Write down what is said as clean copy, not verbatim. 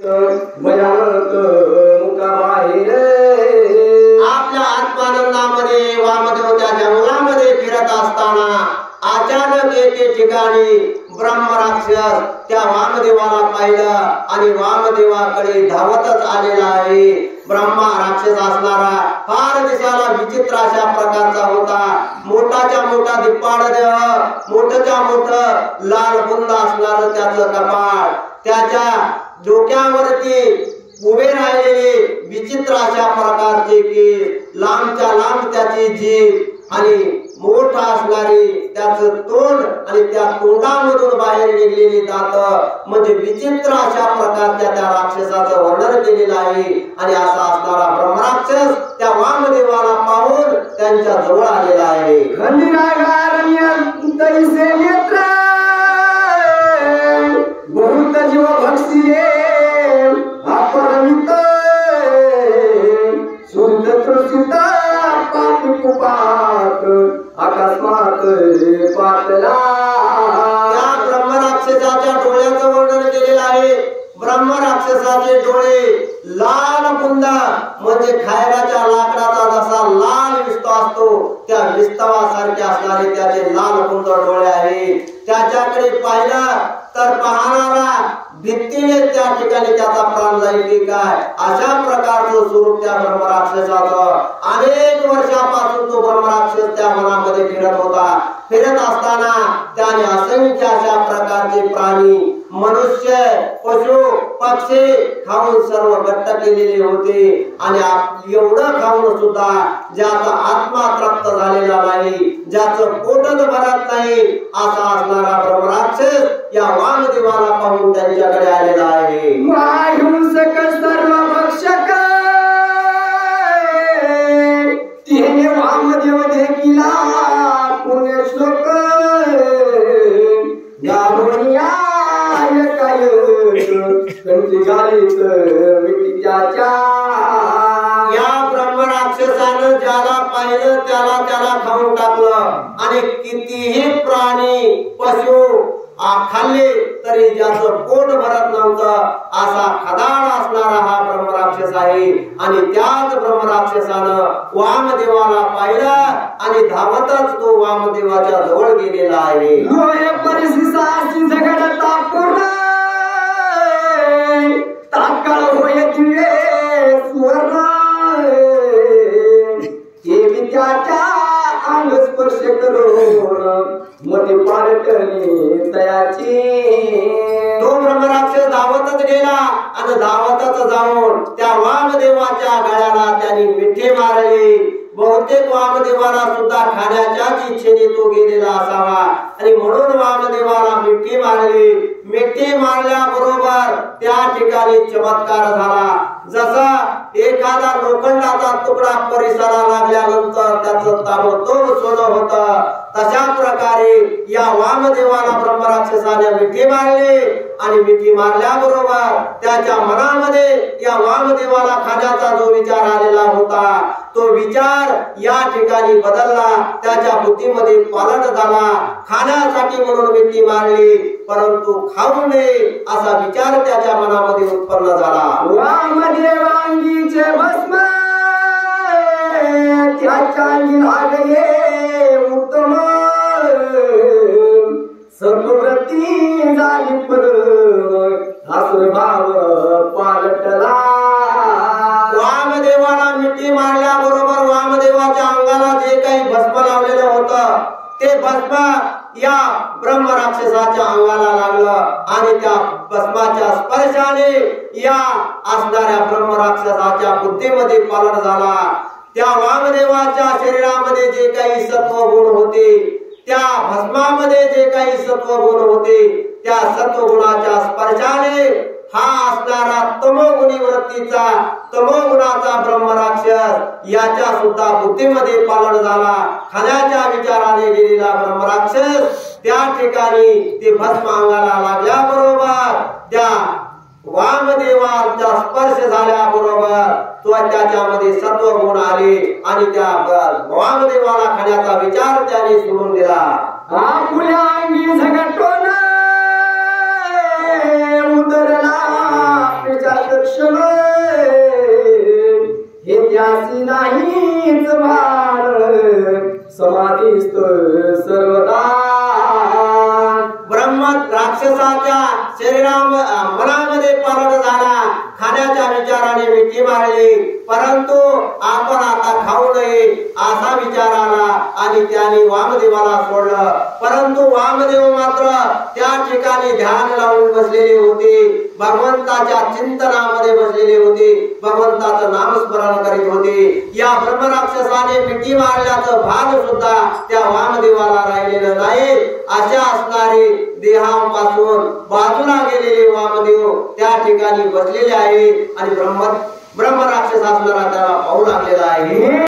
भयानक मुकाबाहेर आपल्या आत्मानंदामध्ये वामदेवाच्या जंगलामध्ये फिरत असताना अचानक एके ठिकाणी ब्रह्मराक्षस त्या वामदेवाला पाहिलं आणि वामदेवाकडे धावतच आलेला आहे. ब्रह्मा राक्षस असणारा फार दिसायला विचित्र अशा प्रकारचा होता. मोठाच्या मोठा दिप्पाड देह, मोठच्या मोठं लाल बुंद असणार त्याचं कपाळ, त्याच्या डोक्यावरती उभे राहिलेले विचित्र अशा प्रकारचे केस, लांबच्या लांब त्याची जीभ आणि मोठा असणारे त्याचं तोंड आणि त्या तोंडामधून बाहेर निघलेली दात, म्हणजे विचित्र अशा प्रकारच्या त्या राक्षसाचं वर्णन केलेलं आहे. आणि असा असणारा ब्रह्मराक्षस त्या वामदेवाला पाहून त्यांच्या जवळ आलेला आहे. बहुत जीव भक्षिले अपरमित सुंदर सीता पाठ कुपात अकस्मात पाटला. त्या ब्रह्मराक्षसाच्या डोळ्याचं वर्णन केलेलं आहे. ब्रह्मराक्षसाचे डोळे लाल बुंद, म्हणजे खायराच्या लाकडाचा जसा लाल विस्त असतो त्या विस्तवासारखे असणारे त्याचे लाल बुंद डोळे आहे. त्याच्याकडे पाहिलं तर पाहणारा भीतीने त्या ठिकाणी त्याचा प्राण जाईल की काय, अशा प्रकारचं स्वरूप त्या ब्रह्मराक्षसाचं. अनेक वर्षापासून तो ब्रह्मराक्षस त्या वनामध्ये फिरत होता. फिरत असताना त्याने असंख्य अशा प्रकारचे प्राणी, मनुष्य, पशु, पक्षी खाऊन सर्व घट्ट केलेले होते. आणि एवढं खाऊन सुद्धा ज्याचा आत्मा तृप्त झालेला नाही, ज्याचं पोटच भरत नाही, असा असणारा ब्रह्मराक्षस या वामदेवाला पाहून त्यांच्याकडे आलेला आहे. महाहिंसक सर्व भक्षक तिने वामदेव देखिला पुण्य श्लोक गाभोनिया काय कंची गालीत मिठीच्या. या ब्रह्मराक्षसानं ज्याला पाहिलं त्याला त्याला खाऊन टाकलं. आणि कितीही प्राणी, पशु खाल्ले तरी ज्याचं पोट भरत नव्हतं, असा खदाड असणारा हा ब्रह्मराक्षस आहे. आणि त्याच ब्रह्मराक्षसानं वामदेवाला पाहिलं आणि धावतच तो वामदेवाच्या जवळ गेलेला आहे. परिस्थिती झगडता पूर्ण तात्काळ होय दिवे सुवर्ण हे विद्याच्या अंग स्पर्श करून मोठी पारटणी तयाची. तो ब्रह्मराक्षस धावतच गेला आणि धावतच जाऊन त्या वामदेवाच्या गळ्याला त्यांनी मिठी मारली. बहुतेक वामदेवाला सुद्धा खाण्याच्याच इच्छेने तो गेलेला असावा आणि म्हणून वामदेवाला मिठी मारली. मिठी मारल्याबरोबर त्या ठिकाणी चमत्कार झाला. जसा एखादा लोखंडाचा तुकडा परिसराला लागल्यानंतर त्याचं ताबडतोब सोनं होतं, तशा प्रकारे या वामदेवाला ब्रह्मराक्षसाने मिठी मारली. आणि मिठी मारल्याबरोबर त्याच्या मनामध्ये या वामदेवाला खाण्याचा जो विचार आलेला होता तो विचार या ठिकाणी बदलला. त्याच्या बुद्धीमध्ये पालट झाला. खाण्यासाठी म्हणून मिठी मारली, परंतु खाऊ नये असा विचार त्याच्या मनामध्ये उत्पन्न झाला. वामदेवांगीचे भस्म त्याच्या लागले उत्तम सर्वव्रती झाली पर भाव पालटला. वामदेवाला मिठी मारल्याबरोबर वामदेवाच्या अंगाला जे काही भस्म लावलेलं होतं ते भस्म या ब्रह्मराक्षसाच्या अंगाला लागलं. आणि त्या भस्माच्या स्पर्शाने या असणाऱ्या ब्रह्मराक्षसाच्या बुद्धीमध्ये पालट झाला. त्या वामदेवाच्या शरीरामध्ये जे काही सत्वगुण होते, त्या भस्मामध्ये जे काही सत्वगुण होते, त्या सत्वगुणाच्या स्पर्शाने हा असणारा तमोगुणी वृत्तीचा, तमोगुणाचा ब्रह्मराक्षस याच्या सुद्धा बुद्धीमध्ये पालट झाला. खाण्याच्या विचाराने गेलेला ब्रह्मराक्षस त्या ठिकाणी ते भस्म अंगाला लागल्याबरोबर त्या वामदेवाचा स्पर्श झाल्याबरोबर तो त्याच्यामध्ये सत्वगुण आले आणि त्या वामदेवाला खाण्याचा विचार त्याने सोडून दिला. आपुल्या अंगी झगटून उतरला यासी नाहीच भान समाधीस्थ सर्वदा ब्रह्म राक्षसाच्या मनामध्ये पलट झाला, खाण्याच्या विचाराने मिठी मारली, परंतु आपण आता खाऊ नये असा विचार आला आणि त्याने वामदेवाला सोडलं. परंतु वामदेव मात्र त्या ठिकाणी ध्यान लावून बसलेले होते, भगवंताच्या चिंतनामध्ये बसलेले होते, भगवंताचं नामस्मरण करीत होते. या ब्रह्मराक्षसाने मिठी मारल्याचं भान सुद्धा त्या वामदेवाला राहिलेलं नाही. अशा असणारे देहापासून बाजूला गेलेले वामदेव त्या ठिकाणी बसलेले आहे आणि ब्रह्म राक्षस असणारा त्याला पाहू लागलेला आहे.